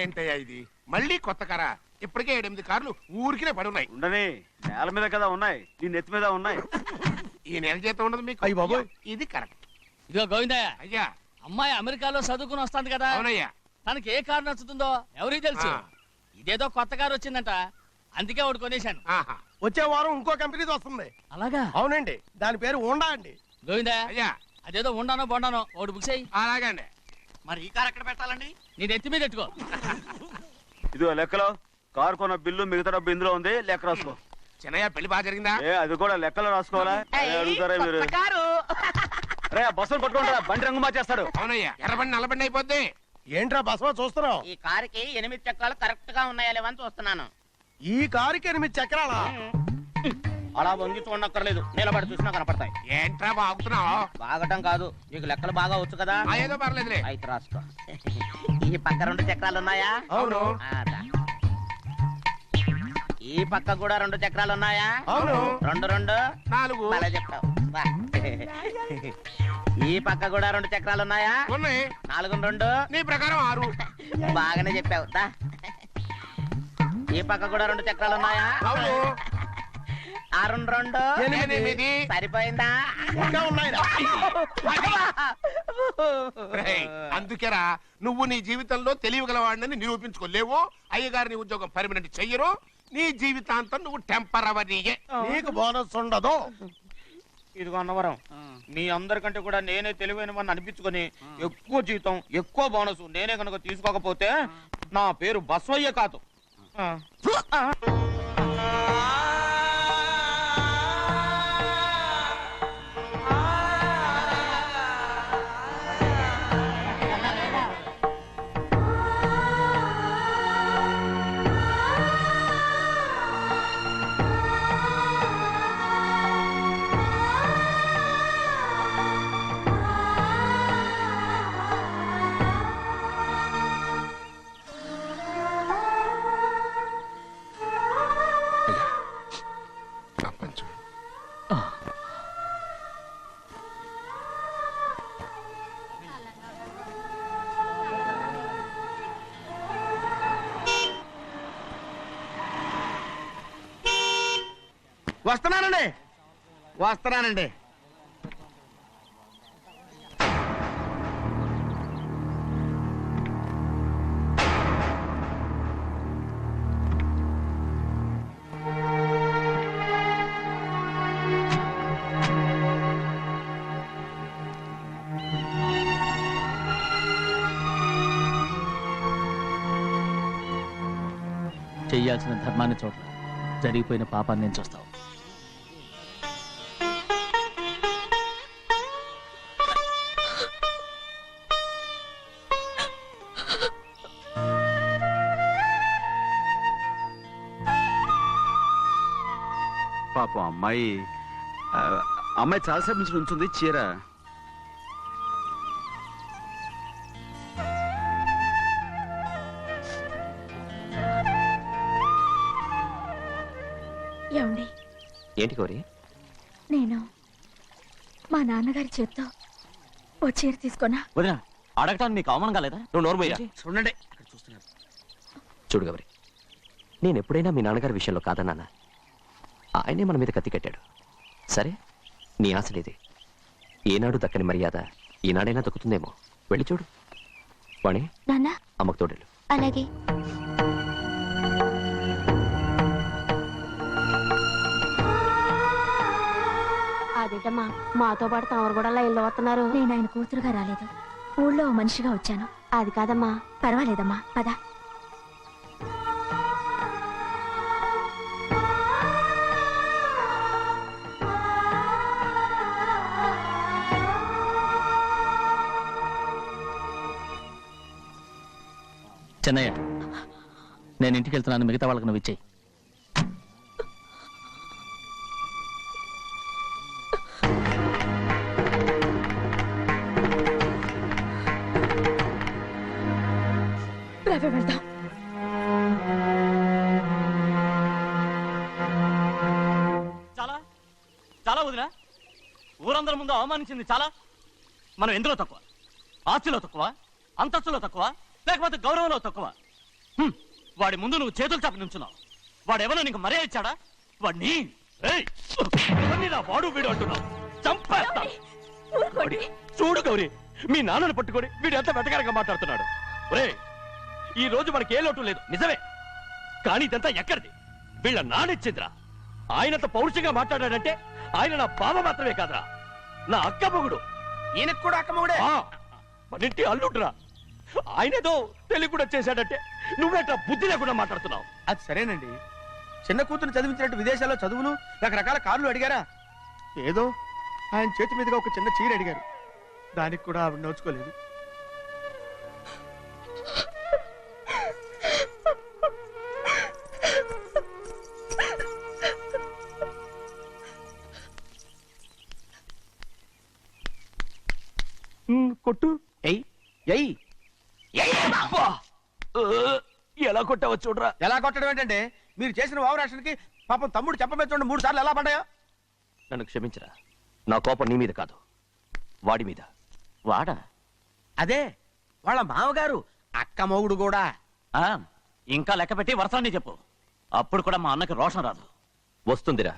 ఏంటయ్యా ఇది మళ్ళీ కొత్త కారా? ఇప్పటికే 8 కార్లు ఊరికినే పడి ఉన్నాయి. ఉండని, నేల మీద కదా ఉన్నాయి, నీ నెత్తి మీద ఉన్నాయి. ఈ నెల జీతం ఉండదు మీకు. అయ్య బాబోయ్. ఇది కరెక్ట్. ఇదిగో గోవిందయ్య, అయ్యా. అమ్మాయి అమెరికాలో చదువుకుని వస్తాంది కదా. అవునయ్యా. తనకి ఏ కారు నచ్చుతుందో ఎవరికి తెలుసు. ఇదేదో కొత్త కారు వచ్చిందంట, అందుకే ఒకటి కొనేశాను. ఆహా. వచ్చే వారం ఇంకో కంపెనీది వస్తుంది. అలాగా? అవునండి, దాని పేరు హోండా అండి. గోవిందయ్య, అయ్యా. అదేదో ఉండానో బొండానో ఒకటి బుక్ చేయి. అలాగండి. మరి ఈ కారు ఎక్కడ పెట్టాలండి? నీ నెత్తి మీద పెట్టుకో. ఇదిగో లెక్కలో కారు కొన్న బిల్లు, మిగతా డబ్బు ఇందులో ఉంది, లెక్క రాసుకో. చిన్నయ్య పెళ్లి బాగా జరిగిందా? అది కూడా లెక్కలో రాసుకోవాలా? అడుగుతారా మీరు? రే బస్సులు పట్టుకుంటారా, బండి రంగు మార్చేస్తాడు. అవునయ్యా, ఎర్రబండి నల్లబండి అయిపోద్ది. ఏంట్రా బసవా చూస్తున్నావు? ఈ కారుకి 8 చక్రాలు కరెక్ట్ గా ఉన్నాయా లేవని చూస్తున్నాను. ఈ కారుకి 8 చక్రాలా? అలా వంగి చూడక్కర్లేదు, నిలబడి చూసినా కనపడతాయి. ఏంట్రా బాగుతున్నావు? బాగటం కాదు, నీకు లెక్కలు బాగా వచ్చు కదా. ఏదో పర్లేదులే. అయితే రాసుకో. ఈ పక్క 2 చక్రాలు ఉన్నాయా? అవును. ఈ పక్క కూడా 2 చక్రాలు ఉన్నాయా? అవును. 2 2 4. అలా చెప్తావు. ఈ పక్క కూడా 2 చక్రాలు ఉన్నాయా? ఉన్నాయి. 4 2 నీ ప్రకారం 6. బాగానే చెప్పావు. ఈ పక్క కూడా 2 చక్రాలు ఉన్నాయా? అవును. 6 2 8. సరిపోయిందా? ఇంకా ఉన్నాయిరా. రేయ్, అందుకేరా నువ్వు నీ జీవితంలో తెలియగలవాడిని నిరూపించుకోలేవు. అయ్యగారిని ఉద్యోగం పర్మనెంట్ చెయ్యరు. నీ జీవితాంతం నువ్వు టెంపరవరీయే. నీకు బోనస్ ఉండదు. ఇదిగో అన్నవరం, మీ అందరికంటే కూడా నేనే తెలివైన వాడిని అనిపించుకొని ఎక్కువ జీతం, ఎక్కువ బోనస్ నేనే కనుక తీసుకోకపోతే నా పేరు బస్వయ్య కాదు. వస్తున్నానండి. చెయ్యాల్సిన ధర్మాన్ని చూడరా, జరిగిపోయిన పాపాన్ని నేను చూస్తావు. పాపం అమ్మాయి చాలాసేపు నుంచి ఉంచుంది చీర. ఏమండి? ఏంటి కోరి? నేను మా నాన్నగారి చేత్తో ఓ చీర తీసుకున్నా. వదినా, అడగటానికి నీకు అవమానం కాలేదా? నువ్వు నోరు పోయా. చూడండి, చూడు గౌరి, నేను ఎప్పుడైనా మీ నాన్నగారి విషయంలో కాదన్నానా? ఆయనే మన మీద కత్తి కట్టాడు. సరే, నీ ఆశలేదే. ఏనాడు దక్కని మర్యాద ఈనాడైనా దక్కుతుందేమో. వెళ్ళి చూడు. వాణి, నాన్న అమ్మకు తోడేళ్ళు. అలాగే. అదేటమ్మా, మాతో పాటు తమరు కూడా లైన్లో వస్తున్నారు. నేను ఆయన కూతురుగా రాలేదు, ఊళ్ళో మనిషిగా వచ్చాను. అది కాదమ్మా. పర్వాలేదమ్మా, పద. చెన్నయ్య, నేను ఇంటికి వెళ్తున్నాను, మిగతా వాళ్ళకి నువ్వు ఇచ్చేయి. వెళ్దాం. చాలా చాలా వదినా, ఊరందరి ముందు అవమానించింది చాలా. మనం ఎందులో తక్కువ? ఆస్తిలో తక్కువ, అంతస్తులో తక్కువ, లేకపోతే గౌరవంలో తక్కువ? వాడి ముందు నువ్వు చేతులు చాపి నుంచున్నావు. వాడెవరో నీకు మర్యాద ఇచ్చాడా? వాడిని ఏయ్! ఎవరిని నా వాడు వీడు అంటున్నావు? చంపేస్తా. వాడి- చూడు గౌరీ, మీ నాన్నను పట్టుకొని వీడు ఎంత వెతకారంగా మాట్లాడుతున్నాడు. ఒరేయ్, ఈ రోజు మనకి ఏ లోటు లేదు నిజమే, కానీ ఇదంతా ఎక్కడిది? వీళ్ళ నానిచ్చిందిరా. ఆయనంత పౌరుషంగా మాట్లాడాడంటే ఆయన నా బావ మాత్రమే కాదురా, నా అక్క మొగుడు. ఈయనకు కూడా అక్కమ్మగుడే. మన ఇంటి అల్లుడురా. ఆయనేదో తెలివి కూడా చేశాడంటే నువ్వేట్లా బుద్ధి లేకుండా మాట్లాడుతున్నావు? అది సరేనండి, చిన్న కూతురు చదివించినట్టు విదేశాల్లో చదువులు రకరకాల కార్లు అడిగారా? ఏదో ఆయన చేతి మీదుగా ఒక చిన్న చీర అడిగారు, దానికి కూడా ఆవిడ నోచుకోలేదు. కొట్టు. ఎయ్ ఎయ్ అబ్బా! ఎలా కొట్టావో చూడరా. ఎలా కొట్టడం ఏంటంటే, మీరు చేసిన వావరాక్షణకి పాపం తమ్ముడు చెప్పబెట్టి 3 సార్లు ఎలా పడ్డాయో. నన్ను క్షమించరా, నా కోపం నీ మీద కాదు, వాడి మీద. వాడా? అదే వాళ్ళ మామగారు అక్క మొగుడు కూడా. ఇంకా లెక్క పెట్టి వరసాన్ని చెప్పు, అప్పుడు కూడా మా అన్నకి రోషం రాదు. వస్తుందిరా,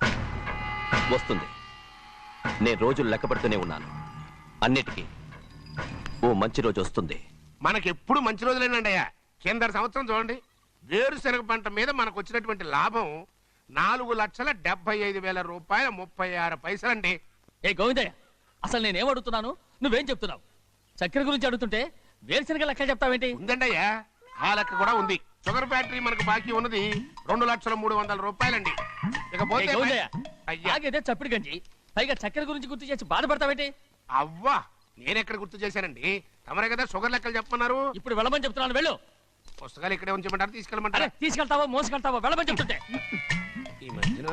వస్తుంది. నేను రోజులు లెక్క పెడుతూనే ఉన్నాను. అన్నిటికీ ఓ మంచి రోజు వస్తుంది. మనకెప్పుడు మంచి రోజులేనండి అయ్యా. కింద సంవత్సరం చూడండి, వేరుశనగ పంట మీద మనకు వచ్చినటువంటి లాభం 4,75,000 రూపాయల 36 పైసలండి. ఏ గోవిందయ్య, అసలు నేనేం అడుగుతున్నాను, నువ్వేం చెప్తున్నావు? చక్కెర గురించి అడుగుతుంటే వేరుశనగ లెక్క చెప్తావేంటి? ఉందండి అయ్యా, ఆ లెక్క కూడా ఉంది. షుగర్ ఫ్యాక్టరీ మనకు బాకీ ఉన్నది 2,03,00,000 రూపాయలండి. ఏ ఇకపోతే గోవిందయ్య, అయ్యా ఆగేదే చప్పిడి గంజి, పైగా చక్కెర గురించి గుర్తు చేసి బాధపడతావేంటి? అవ్వా, నేనెక్కడ గుర్తు చేశానండి, తమరే కదా షుగర్ లెక్కలు చెప్పమన్నారు. ఇప్పుడు వెళ్ళమని చెప్తున్నాను, వెళ్ళు. పుస్తకాలు ఇక్కడే ఉంచమంటారు, అరే తీసుకెళ్ళమంటారా? తీసుకెళ్తావో మోసుకెళ్తావో వెళ్ళమని చెప్తుంటే. ఈ మధ్యన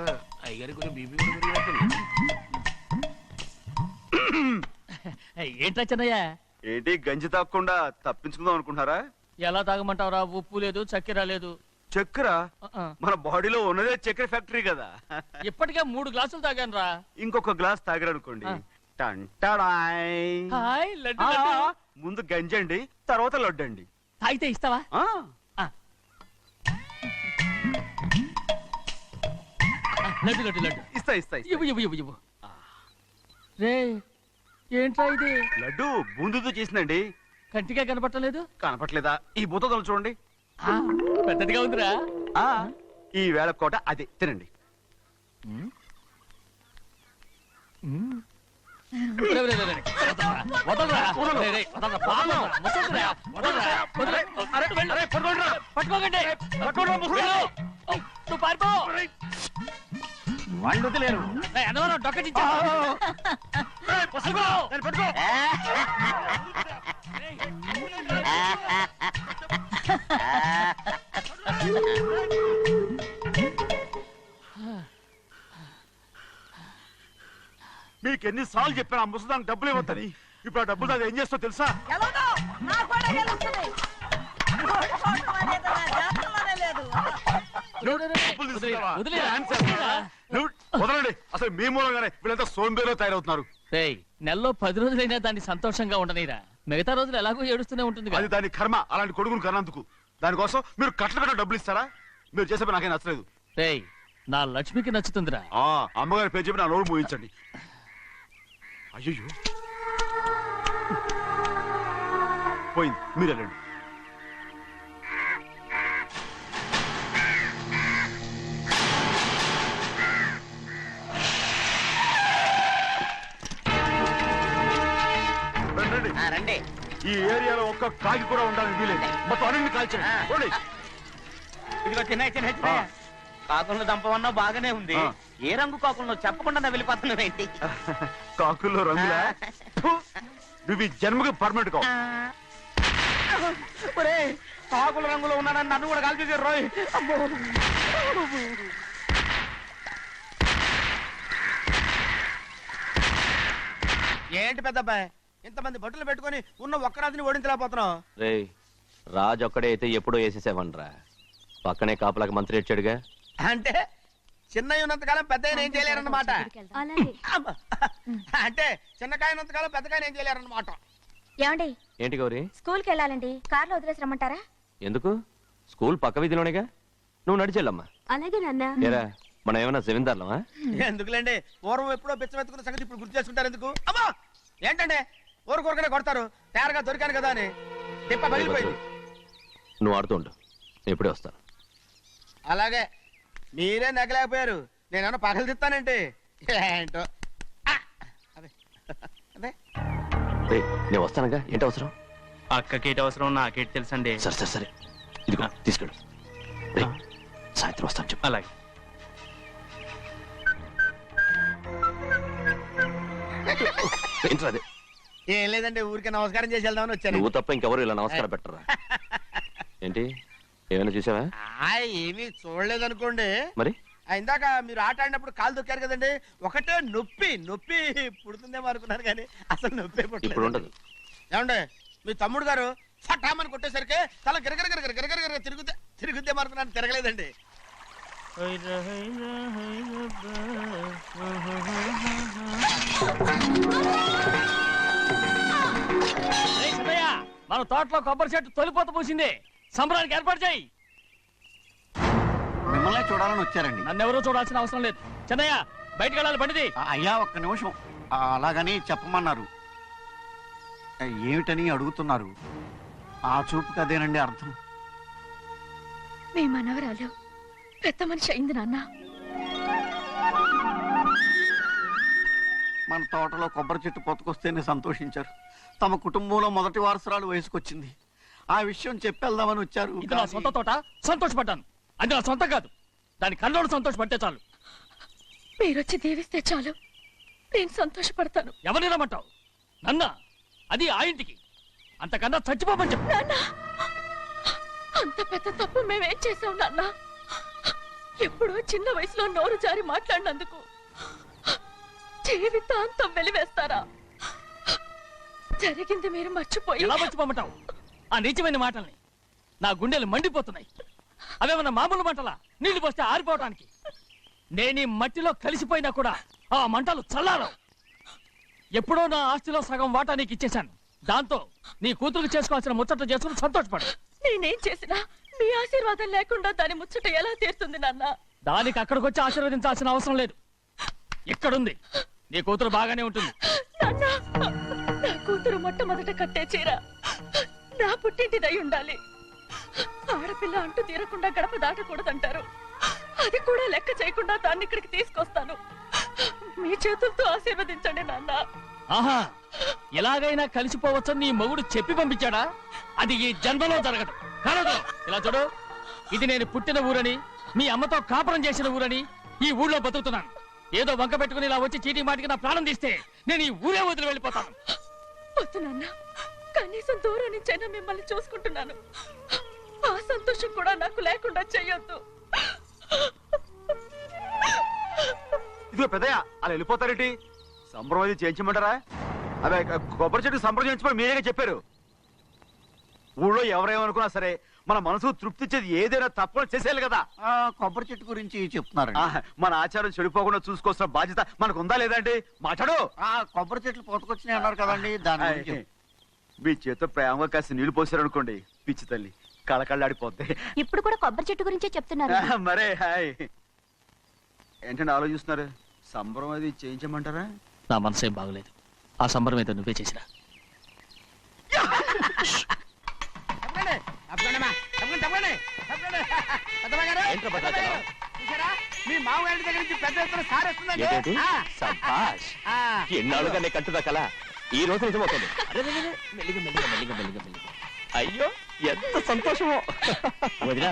అయ్యారి కొంచెం బీపీ కూడా పెరిగినట్టుంది. ఏంట్రా చిన్నయ్య, ఏంటి గంజి తాగకుండా తప్పించుకుందాం అనుకుంటున్నారా? ఎలా తాగమంటావురా? ఉప్పు లేదు, చక్కెర లేదు. చక్కెర ఆ. మన బాడీలో ఉన్నదే చక్కెర ఫ్యాక్టరీ కదా. ఇప్పటికే 3 గ్లాసులు తాగాను రా. ఇంకొక గ్లాస్ తాగారనుకోండి, ఆ. టంటడాయ్. హాయ్ లడ్డు ఆ, లడ్డు. ముందు గంజండి, తర్వాత లడ్డండి. తాగితే ఇస్తావా? ఆ, ఆ. లడ్డు లడ్డు లడ్డు ఇస్తా ఇస్తా ఇస్తా. ఇవ్వు ఇవ్వు ఇవ్వు ఇవ్వు. రే ఏంట్రా ఇది? లడ్డు బూందుతో చేసిందండి. కంటిగా కనపట్టలేదు. కనపట్లేదా? ఈ బూతలు చూడండి. పెద్దదిగా ఉందిరా. ఆ, ఈ వేళ కోట అదే తినండి. రే, రే, రే, రే. వదలరా. రే, రే, వదలరా. పాపం. ముసలిరా. వదలరా. వదలరా. వెళ్ళు. పట్టుకోకండి. వెళ్ళు. నువ్వు పారిపో. వాళ్ళు వదిలేరు. రే, అన్నవరం డొక్కటించా. పట్టుకో. మీకు ఎన్నిసార్లు చెప్పాను ఆ ముసదానికి డబ్బులు ఇవ్వద్దని. ఇప్పుడు ఆ డబ్బులు అది ఏం చేస్తో తెలుసా? ఎలాగో నా కూడా గెలుస్తుంది. ఓడిపోవటం అనేది నా జాతకంలోనే లేదు. డబ్బులు తీసుకుంటావా? వదిలేరా. డాన్స్ చేస్తావా? నువ్వు వదలండి. అసలు మీ మూలంగానే వీళ్ళంతా సోంబేలో తయారవుతున్నారు. రేయ్, నెలలో 10 రోజులైనా దాన్ని సంతోషంగా ఉండనీరా. మిగతా రోజులు ఎలాగో ఏడుస్తూనే ఉంటుంది అది దాని కర్మ, అలాంటి కొడుకును కన్నందుకు. దానికోసం మీరు కట్ల కట్ట డబ్బులు ఇస్తారా? మీరు చేసే పని నాకేం నచ్చలేదు. రేయ్, నా లక్ష్మికి నచ్చుతుందిరా. ఆ అమ్మగారి పేరు చెప్పి నా నోరు మూయించండి. అయ్యో పోయింది, మీరు వెళ్ళండి. రండి. రండి. ఈ ఏరియాలో ఒక్క కాకి కూడా ఉండాలని వీలేదు. మొత్తం అన్నింటిని కాల్చండి. పోండి. ఇదిగో చిన్న కాకులను దంపమన్నా బాగానే ఉంది. ఆ. ఏ రంగు కాకులను చెప్పకుండా వెళ్ళిపోతున్నావు ఏంటి? కాకుల్లో రంగులా? ఫు! నువ్వు ఈ జన్మకి పర్మనెంట్ కావు. ఒరేయ్, కాకుల రంగులో ఉన్నానని నన్ను కూడా కాల్చేసారు రోయ్. అమ్మో. ఏంటి పెద్దబ్బాయ్, ఇంతమంది బట్టలు పెట్టుకొని ఉన్న ఒక్కరాజుని ఓడించలేకపోతున్నావు? రేయ్, రాజు ఒక్కడే అయితే ఎప్పుడో వేసేసేవనరా. పక్కనే కాపలాకి మంత్రి ఇచ్చాడుగా. అంటే చిన్నయ్య ఉన్నంతకాలం పెద్దయ్య ఏం చేయలేరన్నమాట. అలాగే. అబ్బా. అంటే చిన్నకాయ ఉన్నంతకాలం పెద్దకాయ ఏం చేయలేరన్నమాట. ఏమండి, ఏంటి గౌరీ? స్కూల్కి వెళ్ళాలండి, కార్లో వదిలేసి రమ్మంటారా? ఎందుకు? స్కూల్ పక్క వీధిలోనేగా, నువ్వు నడిచెళ్ళమ్మా. అలాగే నాన్న. ఏరా మనం ఏమైనా జమీందార్లమా? ఎందుకులేండి, పూర్వం ఎప్పుడో బెచ్చమెత్తుకున్న సంగతి ఇప్పుడు గుర్తు చేసుకుంటారు ఎందుకు? అమ్మా ఏంటంటే ఊరుకోరుకనే కొడతారు, తయారుగా దొరికాను కదా అని. తిప్ప పగిలిపోయింది. నువ్వు ఆడుతూ ఉండు, నేను ఇప్పుడే వస్తాను. అలాగే మీరే నగలేకపోయారు, నేనేమన్నా పగలు తిస్తానంటే ఏంటో. అదే అదే రేయ్, నేను వస్తానుగా, ఏంటి అవసరం? అక్కకేటి అవసరం నాకేటి తెలుసండి. సరే సరే సరే, ఇదిగో తీసుకెళ్ళు. రేయ్, సాయంత్రం వస్తాను చెప్పు. అలాగే. ఏంట్రా అదే? ఏం లేదండి, ఊరికే నమస్కారం చేసి వెళ్దామని వచ్చాను. నువ్వు తప్ప ఇంకెవరు ఇలా నమస్కారం పెట్టరా? ఏంటి ఏమైనా చూసావా? ఏమీ చూడలేదనుకోండి. మరి ఇందాక మీరు ఆట ఆడినప్పుడు కాలు దొక్కారు కదండి, ఒకటే నొప్పి నొప్పి పుడుతుందేమో అనుకున్నాను కానీ అసలు నొప్పి ఇప్పుడు ఉండదు. ఏమండే మీ తమ్ముడు గారు ఫటామని కొట్టేసరికి తల గిరగిర తిరుగుద్దేమో అనుకున్నాను, తిరగలేదండి. మన తోటలో కొబ్బరి చెట్టు తొలిపోత పూసింది, సంబరానికి ఏర్పాటు చేయి. మిమ్మల్ని చూడాలని వచ్చారండి. నన్నెవరూ చూడాల్సిన అవసరం లేదు. చెన్నయ్య బయటికి వెళ్ళాలి, బండిది. అయ్యా ఒక్క నిమిషం, అలాగని చెప్పమన్నారు. ఏమిటని అడుగుతున్నారు? ఆ చూపుకి అదేనండి అర్థం. మీ మనవరాలు పెద్ద మనిషి అయింది నాన్న. మన తోటలో కొబ్బరి చెట్టు పొత్తుకొస్తేనే సంతోషించారు. తమ కుటుంబంలో మొదటి వారసురాలు వయసుకొచ్చింది. ఆ విషయం చెప్పేద్దామని వచ్చారు. ఇది నా సొంత తోట, సంతోషపడ్డాను. అది నా సొంతం కాదు, దాని కళ్ళోడు సంతోషపడితే చాలు. మీరొచ్చి దీవిస్తే చాలు, నేను సంతోషపడతాను. ఎవరిని రమ్మంటావు? నన్న? అది ఆ ఇంటికి, అంతకన్నా చచ్చిపోమని చెప్పు. నాన్న, అంత పెద్ద తప్పు మేమేం చేసాం నాన్న? ఎప్పుడో చిన్న వయసులో నోరు జారి మాట్లాడినందుకు జీవితాంతం వెలివేస్తారా? జరిగింది మీరు మర్చిపోయి. ఎలా మర్చిపోమంటావు ఆ నీచమైన మాటల్ని? నా గుండెలు మండిపోతున్నాయి. అవేమన్నా మామూలు మంటలా, నీళ్లు పోస్తే ఆరిపోవటానికి? నేను ఈ మట్టిలో కలిసిపోయినా కూడా ఆ మంటలు చల్లారవు. ఎప్పుడో నా ఆస్తిలో సగం వాటా నీకు ఇచ్చేశాను. దాంతో నీ కూతురు చేసుకోవాల్సిన ముచ్చట్లు చేసుకుని సంతోషపడు. నేనేం చేసినా మీ ఆశీర్వాదం లేకుండా దాని ముచ్చట ఎలా తీరుతుంది నాన్న? దానికి అక్కడికి వచ్చి ఆశీర్వదించాల్సిన అవసరం లేదు. ఇక్కడుంది, నీ కూతురు బాగానే ఉంటుంది. నాన్న, నా కూతురు మొట్టమొదట కట్టే చీర నా పుట్టింటిదై ఉండాలి. ఆడపిల్ల అంటూ తీరకుండా గడప దాటకూడదంటారు. అది కూడా లెక్క చేయకుండా దాన్ని ఇక్కడికి తీసుకొస్తాను. మీ చేతులతో ఆశీర్వదించండి నాన్న. ఆహా, ఎలాగైనా కలిసిపోవచ్చని నీ మొగుడు చెప్పి పంపించాడా? అది ఈ జన్మలో జరగదు. కాదు, ఇలా చూడు, ఇది నేను పుట్టిన ఊరని, మీ అమ్మతో కాపురం చేసిన ఊరని ఈ ఊళ్ళో బతుకుతున్నాను. ఏదో వంక పెట్టుకుని ఇలా వచ్చి చీటీ మాటికి నా ప్రాణం తీస్తే నేను ఈ ఊరే వదిలి వెళ్ళిపోతాను. వద్దు నాన్న, కనీసం దూరం నుంచైనా మిమ్మల్ని చూసుకుంటున్నాను. ఆ సంతోషం కూడా నాకు లేకుండా చెయ్యొద్దు. ఇదిగో పెద్దయ్య, అలా వెళ్ళిపోతారేంటి? సంబరం అది చేయించమంటారా? అదే కొబ్బరి చెట్టు సంబరం చేయించమని మీరేగా చెప్పారు. ఊళ్ళో ఎవరేమనుకున్నా సరే మన మనసు తృప్తి ఇచ్చేది ఏదైనా తప్పకుండా చేసేయాలి కదా. కొబ్బరి చెట్టు గురించి చెప్తున్నారండి. మన ఆచారం చెడిపోకుండా చూసుకోవాల్సిన బాధ్యత మనకు ఉందా లేదా అండి? మాట్లాడు. కొబ్బరి చెట్లు పొత్తుకొచ్చినాయి అన్నారు కదండి, దాని గురించి. మీ చేత ప్రేమగా కాసి నీళ్లు పోసారనుకోండి, పిచ్చి తల్లి కళకళ్ళాడిపోద్ది. ఇప్పుడు కూడా కొబ్బరి చెట్టు గురించే చెప్తున్నారు. మరే హాయ్, ఏంటంటే ఆలోచిస్తున్నారు? సంబరం అది చేయించమంటారా? నా మనసు ఏం బాగలేదు. ఆ సంబరం ఏదో నువ్వే చేసిరా. మీ మామగారి దగ్గర నుంచి పెద్ద ఎత్తున సార్ వస్తుందండి. ఏంటంటే? శభాష్. ఎన్నాళ్ళుగా నీ కంటుదా కల ఈ రోజు నిజమవుతుంది. మెల్లిగా మెల్లిగా మెల్లిగా మెల్లిగా మెల్లిగా. అయ్యో ఎంత సంతోషమో. వదినా,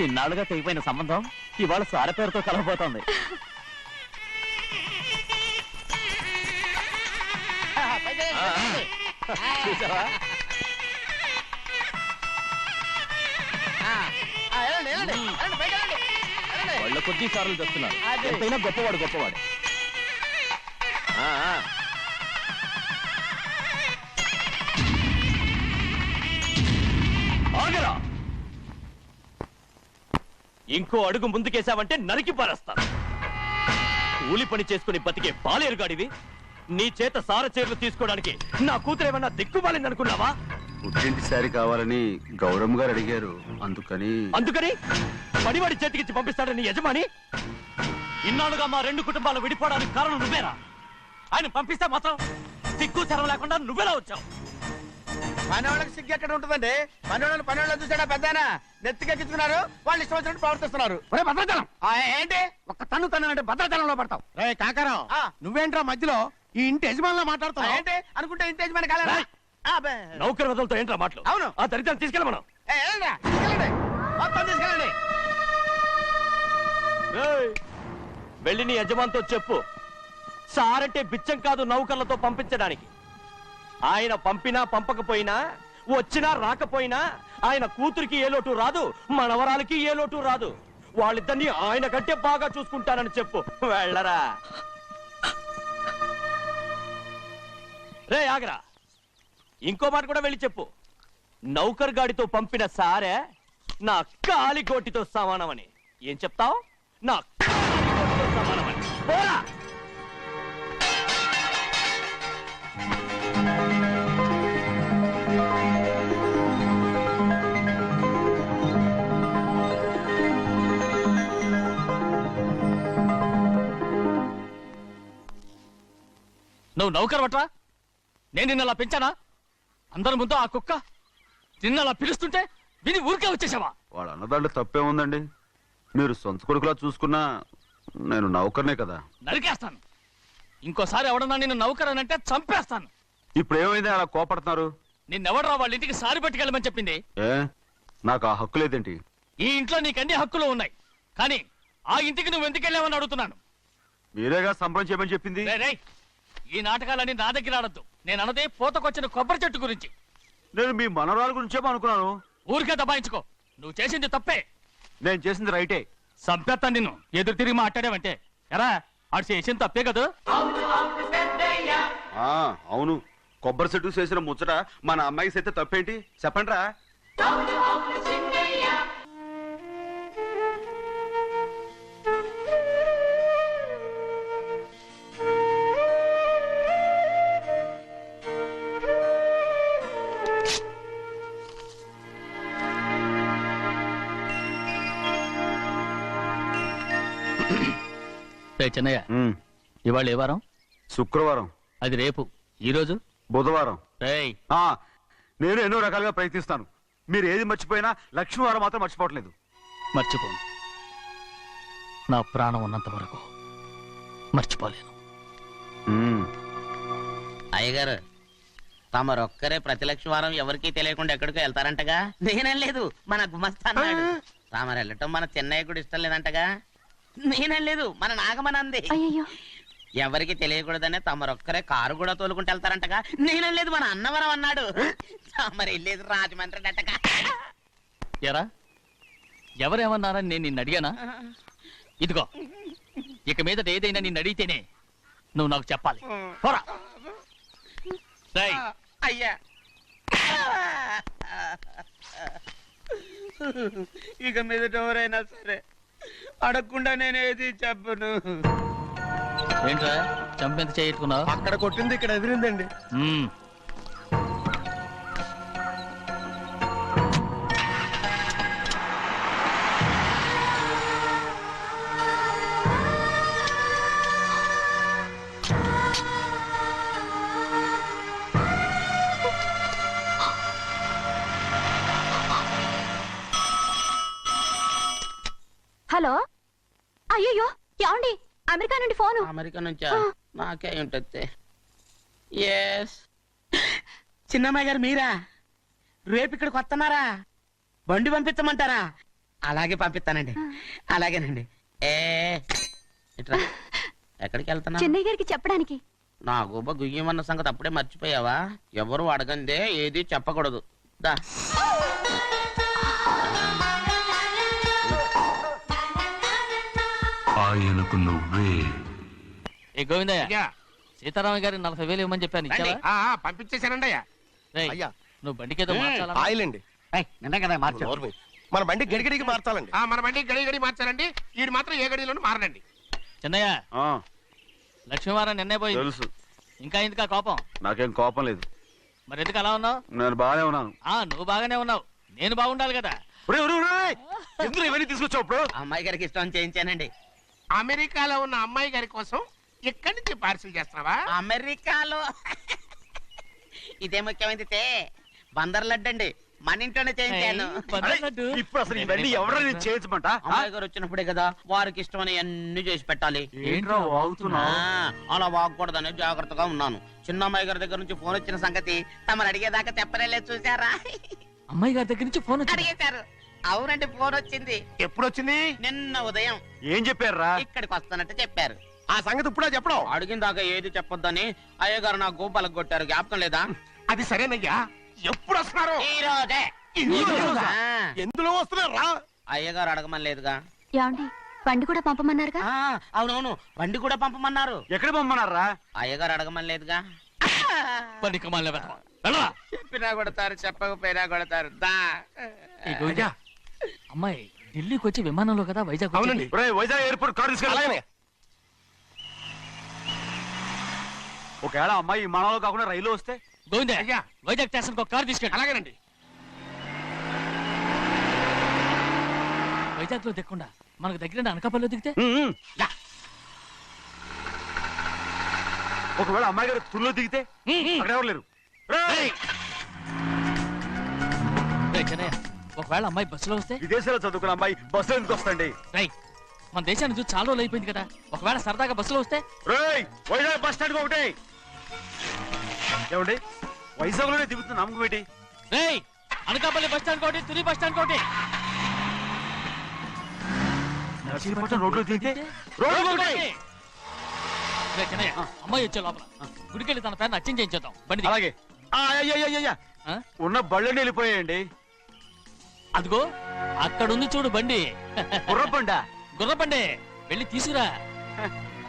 ఇన్నాళ్ళుగా తెగిపోయిన సంబంధం ఇవాళ సార పేరుతో కలవబోతోంది. చూసావా? వాళ్ళ కొద్ది సార్లు తెస్తున్నారు. ఎంతైనా గొప్పవాడు గొప్పవాడు. ఆగరా, ఇంకో అడుగు ముందుకేసావంటే నరికి పారేస్తాను. కూలి పని చేసుకుని బతికే పాలేరుగాడివి, నీ చేత సార చీరలు తీసుకోవడానికి నా కూతురు ఏమన్నా దిక్కుమాలిందనుకున్నావా? పుట్టింటి శారీ కావాలని గౌరమ్మ గారు అడిగారు, అందుకని అందుకని పడివాడి చేతికిచ్చి పంపిస్తాడని నీ యజమాని. ఇన్నాళ్ళుగా మా రెండు కుటుంబాలు విడిపోవడానికి కారణం నువ్వేరా? ఆయన పంపిస్తే మాత్రం సిగ్గు చరం లేకుండా నువ్వెలా వచ్చావు? పనివాళ్ళకి సిగ్గు ఎక్కడ ఉంటుందండి? పనివాళ్ళు చూసాడా పెద్దాయన నెత్తికెక్కించుకున్నారు, వాళ్ళు ఇష్టం వచ్చినట్టు ప్రవర్తిస్తున్నారు. భద్రాచలం ఏంటి ఒక్క తన్ను భద్రాచలంలో పడతావు. రే కాకారావు, నువ్వేంట్రా మధ్యలో ఈ ఇంటి యజమానిలా మాట్లాడుతావు? ఏంటి అనుకుంటే ఇంటి యజమాని కాలేదా? నౌకర్ వదలతో ఏంట్రా మాటలు? అవును. ఆ దరిద్రాన్ని తీసుకెళ్ళ మనం. మొత్తం తీసుకెళ్ళండి. వెళ్ళి నీ యజమానితో చెప్పు, సారంటే బిచ్చం కాదు నౌకర్లతో పంపించడానికి. ఆయన పంపినా పంపకపోయినా, వచ్చినా రాకపోయినా ఆయన కూతురికి ఏ లోటు రాదు, మనవరాలకి ఏ లోటు రాదు. వాళ్ళిద్దరినీ ఆయన కంటే బాగా చూసుకుంటానని చెప్పు. వెళ్ళరా. రే ఆగరా, ఇంకో మాట కూడా వెళ్ళి చెప్పు. నౌకర్ గాడితో పంపిన సారే నా కాలిగోటితో సమానమని. ఏం చెప్తావు? నా కాలిగోటితో సమానమని. పోరా. నువ్వు నౌకర్ పట్రా? నేను నిన్నలా పెంచానా? అందరి ముందు ఆ కుక్క నిన్నలా పిలుస్తుంటే విని ఊరికే వచ్చేసావా? వాళ్ళ అన్నదాంట్లో తప్పే ఉందండి. మీరు సొంత కొడుకులా చూసుకున్నా నేను నౌకర్నే కదా. నరికేస్తాను. ఇంకోసారి ఎవడన్నా నిన్ను నౌకర్ అని అంటే చంపేస్తాను. ఇప్పుడు ఏమైంది అలా కోపడుతున్నారు? నిన్నెవడరా వాళ్ళ ఇంటికి సారి పట్టుకెళ్ళమని చెప్పింది? ఏ నాకు ఆ హక్కు లేదేంటి? ఈ ఇంట్లో నీకు అన్ని హక్కులు ఉన్నాయి, కానీ ఆ ఇంటికి నువ్వు ఎందుకు వెళ్ళావని అడుగుతున్నాను. మీరేగా సంబరం చేయమని చెప్పింది. రేయ్, ఈ నాటకాలన్నీ నా దగ్గర ఆడద్దు. నేను అన్నదే పూతకొచ్చిన కొబ్బరి చెట్టు గురించి. నేను మీ మనవరాల గురించేమో అనుకున్నాను. ఊరికే దబాయించుకో. నువ్వు చేసింది తప్పే. నేను చేసింది రైటే. సంపేత్తాను నిన్ను ఎదురు తిరిగి మాట్లాడావంటే. ఎరా, ఆడు చేసింది తప్పే కదా? అవును, కొబ్బరి చెట్టు చేసిన ముచ్చట మన అమ్మాయి చేస్తే తప్పేంటి చెప్పండి రా. చెన్నయ్య, ఇవాళ ఏ వారం? శుక్రవారం. అది రేపు. ఈ రోజు బుధవారం. రేయ్, నేను ఎన్నో రకాలుగా ప్రయత్నిస్తాను. మీరు ఏది మర్చిపోయినా లక్ష్మీవారం మాత్రం మర్చిపోవట్లేదు. మర్చిపోను. నా ప్రాణం ఉన్నంత వరకు మర్చిపోలేను. అయ్యగారు, తమరొక్కరే ప్రతి లక్షవారం ఎవరికీ తెలియకుండా ఎక్కడికో వెళ్తారంటగా? నేనేం లేదు, మన గుమస్తా అన్నాడు. తామరు వెళ్ళటం మన చెన్నయ్య కూడా ఇష్టం లేదంటగా? నేనేం లేదు, మన నాగమనంది. ఎవరికి తెలియకూడదనే తమరొక్కరే కారు కూడా తోలుకుంటూ వెళ్తారంటగా? నేనేం లేదు, మన అన్నవరం అన్నాడు. తమరు వెళ్ళేది రాజమండ్రి అంటగా? ఎరా, ఎవరేమన్నారని నేను నిన్ను అడిగానా? ఇదిగో, ఇక మీదట ఏదైనా నిన్ను అడిగితేనే నువ్వు నాకు చెప్పాలి. పోరా. రేయ్, అయ్యా, ఇక మీదట ఎవరైనా సరే అడగకుండా నేనేది చెప్పను. ఏంట్రా చంపెంత చేయించుకున్నావు? అక్కడ కొట్టింది ఇక్కడ ఎదిరిందండి. హలో, అయ్యో ఏమండి? అమెరికా నుండి ఫోను. అమెరికా నుంచా? నాకే ఉంటుంది. ఎస్, చిన్నమ్మాయి గారు మీరా? రేపు ఇక్కడికి వస్తున్నారా? బండి పంపించమంటారా? అలాగే పంపిస్తానండి. అలాగేనండి. ఎక్కడికి వెళ్తున్నా? చెన్నై గారికి చెప్పడానికి. నా గుబ్బ గుయ్యమన్న సంగతి అప్పుడే మర్చిపోయావా? ఎవరు అడగందే ఏది చెప్పకూడదు. దా, ఆయనకు నువ్వే. ఏ గోవిందయ్య, సీతారామయ్య గారి 40,000 ఇవ్వమని చెప్పాను, ఇచ్చావా? పంపించేశానండి అయ్యా. రేయ్, నువ్వు బండికేదో మార్చాలా? ఆయిల్ అండి. నిన్న కదా మార్చారు. మన బండి గడిగడికి మార్చాలండి. మన బండి గడి మార్చాలండి. వీడు మాత్రం ఏ గడిలోనూ మారనండి. చెన్నయ్య, లక్ష్మీవారం నిన్నే పోయింది. తెలుసు. ఇంకా ఎందుకా కోపం? నాకేం కోపం లేదు. మరి ఎందుకు అలా ఉన్నావు? నేను బాగానే ఉన్నాను. నువ్వు బాగానే ఉన్నావు, నేను బాగుండాలి కదా. ఎందుకు ఇవన్నీ తీసుకొచ్చావు ఇప్పుడు? అమ్మాయి గారికి ఇష్టం చేయించానండి. అమెరికాలో ఉన్న అమ్మాయి గారి కోసం ఇక్కడి నుంచి పార్సిల్ చేస్తావా? అమెరికాలో ఇదే ముఖ్యమైనది. బందర్ లడ్డు అండి, మన ఇంట్లోనే చేయించాను. ఇప్పుడు అసలు ఇవన్నీ ఎవరైనా చేయించమంట? అమ్మాయి గారు వచ్చినప్పుడే కదా వారికి ఇష్టమని అన్ని చేసి పెట్టాలి. ఏంట్రా వాగుతున్నా? అలా వాగకూడదని జాగ్రత్తగా ఉన్నాను. చిన్న అమ్మాయి గారి దగ్గర నుంచి ఫోన్ వచ్చిన సంగతి తమరు అడిగేదాకా చెప్పలేదు, చూసారా? అమ్మాయి గారి దగ్గర నుంచి ఫోన్ అడిగేశారు. అవునండి, ఫోన్ వచ్చింది. ఎప్పుడు వచ్చింది? నిన్న ఉదయం. ఏం చెప్పారా? ఇక్కడికి వస్తానంటే చెప్పారు. ఆ సంగతి ఇప్పుడే చెప్పడం. అడిగిన దాకా ఏది చెప్పొద్దని అయ్యగారు నా గోపాలకు కొట్టారు, జ్ఞాపకం లేదా? అది సరేనయ్యా, ఎప్పుడు వస్తున్నారు? ఈ రోజే. ఎందులో వస్తున్నారా? అయ్యగారు అడగమని లేదుగా. ఏమండి, బండి కూడా పంపమన్నారుగా? అవునవును, బండి కూడా పంపమన్నారు. ఎక్కడ పంపమన్నారా? అయ్యగారు అడగమని లేదుగా. చెప్పినా కొడతారు, చెప్పకపోయినా కొడతారు. దా. అమ్మాయి ఢిల్లీకి వచ్చి విమానంలో కదా వైజాగ్ అవునండి. వైజాగ్ ఎయిర్పోర్ట్ కార్ తీసుకెళ్ళాలి. ఒకవేళ అమ్మాయి విమానంలో కాకుండా రైలు వస్తే? గోవిందే, అయ్యా. వైజాగ్ స్టేషన్ ఒక కార్ తీసుకెళ్ళి. అలాగేనండి. వైజాగ్ లో దిక్కుండా మనకు దగ్గర అనకాపల్లిలో దిగితే? ఒకవేళ అమ్మాయి గారు తుల్లో దిగితే? అక్కడ ఎవరు లేరు. చెన్నయ్య, ఒకవేళ అమ్మాయి బస్సులో వస్తే? విదేశాల్లో చదువుకున్న అమ్మాయి బస్సులో ఎందుకు వస్తండి? మన దేశాన్ని చూసి చాలా రోజులు అయిపోయింది కదా, ఒకవేళ సరదాగా బస్సులో వస్తే? వైజాగ్ బస్ స్టాండ్ ఒకటి. ఏమండి, వైజాగ్ లోనే దిగుతున్న నమ్మకం ఏంటి? అనకాపల్లి బస్ స్టాండ్ కోటి, తుని బస్ స్టాండ్ కోటి. నర్సీపట్నం రోడ్లో దిగితే చెన్నయ్య, అమ్మాయి వచ్చే లోపల గుడికెళ్ళి తన పేరుని అచ్చం చేయించేద్దాం. బండి దిగు. అలాగే. ఉన్న బళ్ళని వెళ్ళిపోయాయండి. అదిగో అక్కడుంది చూడు బండి. గుర్రబండ. గుర్రబండి, వెళ్ళి తీసుకురా.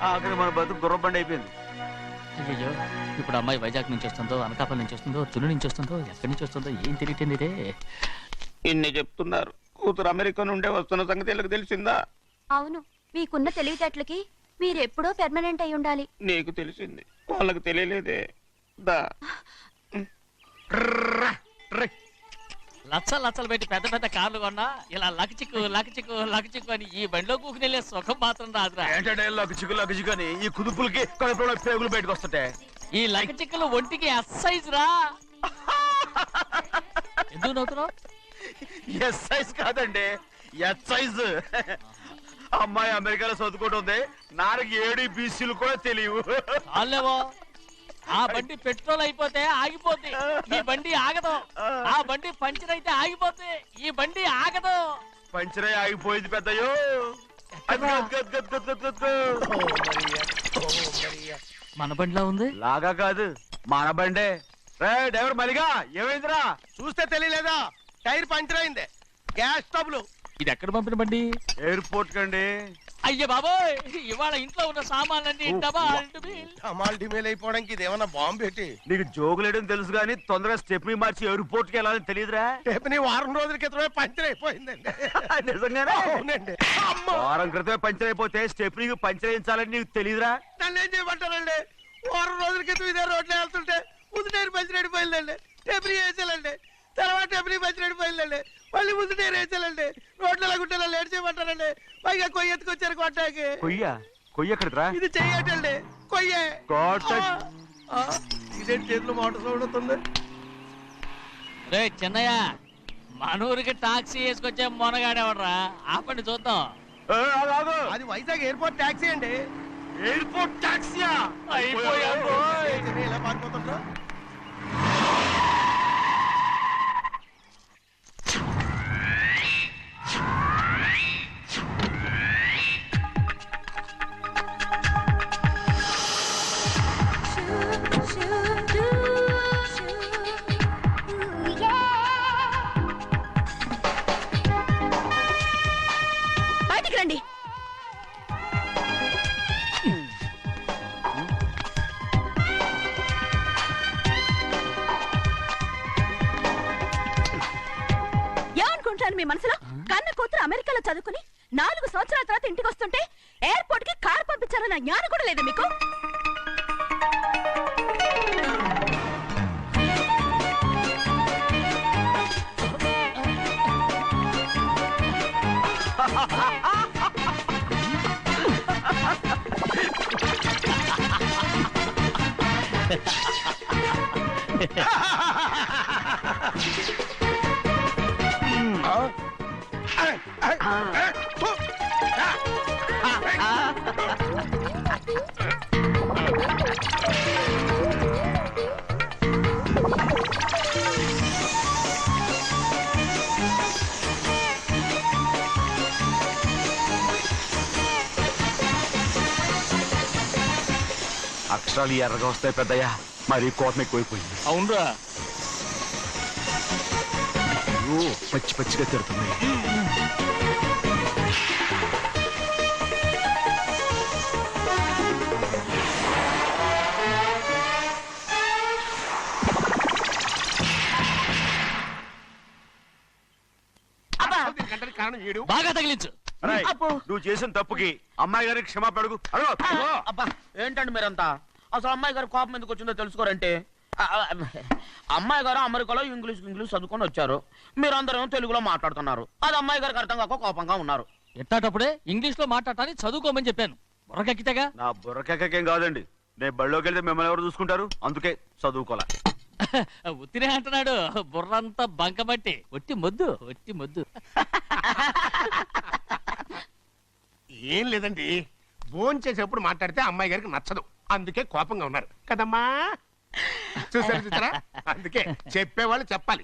అక్కడ మన బతుకు గుర్రబండి అయిపోయింది. అయ్యో, ఇప్పుడు అమ్మాయి వైజాగ్ నుంచి వస్తుందో, అనకాపల్లి నుంచి వస్తుందో, తుని నుంచి వస్తుందో, ఎక్కడి నుంచి వస్తుందో ఏం తెలియటండి. ఇన్ని చెప్తున్నారు, కూతురు అమెరికా నుండే వస్తున్న సంగతి వీళ్ళకి తెలిసిందా? అవును, మీకున్న తెలివితేటలకి మీరెప్పుడో పెర్మనెంట్ అయి ఉండాలి. నీకు తెలిసింది, వాళ్ళకి తెలియలేదే. దా. లచ్చలు పెట్టి పెద్ద పెద్ద కార్లు కొన్నా ఇలా లకచిక్కు అని ఈ బండిలో కూకుని వెళ్ళే సుఖం మాత్రం రాదురా. ఏంటంటే లగచిక్కు అని ఈ కుదుపులకి కడుపులో పేగులు బయటకు వస్తుంటే ఈ లకచిక్కులు ఒంటికి ఎక్సైజ్ రా. ఎందుకు నవ్వుతున్నావు? ఎక్సైజ్ కాదండి, ఎక్సైజ్. అమ్మాయి అమెరికాలో చదువుకుంటుంది, నాకు 7 BCలు కూడా తెలియవు. చాలేవో, ఆ బండి పెట్రోల్ అయిపోతే ఆగిపోద్ది, ఈ బండి ఆగదు. ఆ బండి పంచర్ అయితే ఆగిపోద్ది, ఈ బండి ఆగదు. పంచరే ఆగిపోయింది పెద్దయ్యో. మన బండిలో ఉంది. లాగా కాదు, మన బండే. డ్రైవర్ మలిగా, ఏమైందిరా? చూస్తే తెలియలేదా? టైర్ పంచర్ అయింది. గ్యాస్ స్టవ్లు. ఇది ఎక్కడ పంపిన బండి? ఎయిర్పోర్ట్ కండి. అయ్యే బాబోయ్, ఇవాళ ఇంట్లో ఉన్న సామాన్లన్నీ డమాల్ డిమేల్ అయిపోవడానికి ఇదేమన్నా బాంబు పెట్టి? నీకు జోగులేయడం తెలుసు కానీ తొందరగా స్టెప్ని మార్చి ఎయిర్పోర్ట్ కి వెళ్ళాలని తెలియదురా? స్టెప్ని వారం రోజుల క్రితమే పంచర్ అయిపోయిందండి. నిజంగానే? అవునండి. వారం క్రితమే పంచర్ అయిపోతే స్టెప్నీకి పంచర్ వేయించాలని నీకు తెలియదురా? నన్ను ఏం చేయమంటారండి? వారం రోజుల క్రితం ఇదే రోడ్లో వెళ్తుంటే ముందు టైర్ పంచర్ అయిపోయిందండి. స్టెప్ని వేసాలండి, తర్వాత స్టెప్ని పంచర్ అయిపోయిందండి, మళ్ళీ ముందు టైర్ వేసాలండి. రోడ్లు గుట్టలో లేట్ చేయమంటారండి. పైగా కొయ్య ఎత్తుకొచ్చారు కొట్టాకి. కొయ్య ఎక్కడిరా? ఇది చెయ్యటండి, కొయ్యే. ఇదేంటి చేతులు మోటార్ సౌండ్ అవుతుంది? రే చిన్నయ్య, మనూరికి టాక్సీ వేసుకొచ్చే మొనగాడేవడరా? ఆపండి చూద్దాం. అది వైజాగ్ ఎయిర్పోర్ట్ టాక్సీ అండి. ఎయిర్పోర్ట్ టాక్సీయా? ఇలా పారిపోతుండ్రా? బయటికి రండి. ఏమనుకుంటాను మీ మనసులో? కన్న కూతురు అమెరికాలో చదువుకుని 4 సంవత్సరాల తర్వాత ఇంటికి వస్తుంటే ఎయిర్పోర్ట్ కి కార్ పంపించాలన్న జ్ఞానం కూడా లేదా మీకు? అక్షరాలు ఎర్రగా వస్తాయి పెద్దయ్య. మరి కోపం ఎక్కువైపోయింది. అవునరా, అయ్యో, పచ్చి పచ్చిగా తిడుతున్నాయి. బాగా తగిలించు. రేయ్, నువ్వు చేసిన తప్పుకి అమ్మాయి గారికి క్షమాపణ అడుగు. అడుగు. అబ్బా ఏంటండి మీరంతా? అసలు అమ్మాయి గారు కోపం ఎందుకు వచ్చిందో తెలుసుకోరంటే, అమ్మాయి గారు అమెరికాలో ఇంగ్లీష్ చదువుకొని వచ్చారు. మీరందరూ తెలుగులో మాట్లాడుతున్నారు. అది అమ్మాయి గారికి అర్థం కాక కోపంగా ఉన్నారు. ఎట్టాటప్పుడే ఇంగ్లీష్ లో మాట్లాడటానికి చదువుకోమని చెప్పాను. బుర్రకెక్కితేగా. నా బుర్రకేకేం కాదండి. నేను బళ్ళోకి వెళ్తే మిమ్మల్ని ఎవరు చూసుకుంటారు? అందుకే చదువుకోలే. ఉత్తినే అంటున్నాడు. బుర్రంతా బంకబట్టి ఒట్టి మొద్దు, ఒట్టి మొద్దు. ఏం లేదండి, భోజనం చేసేప్పుడు మాట్లాడితే అమ్మాయి గారికి నచ్చదు, అందుకే కోపంగా ఉన్నారు కదమ్మా. చూసారా? అందుకే చెప్పేవాళ్ళు చెప్పాలి.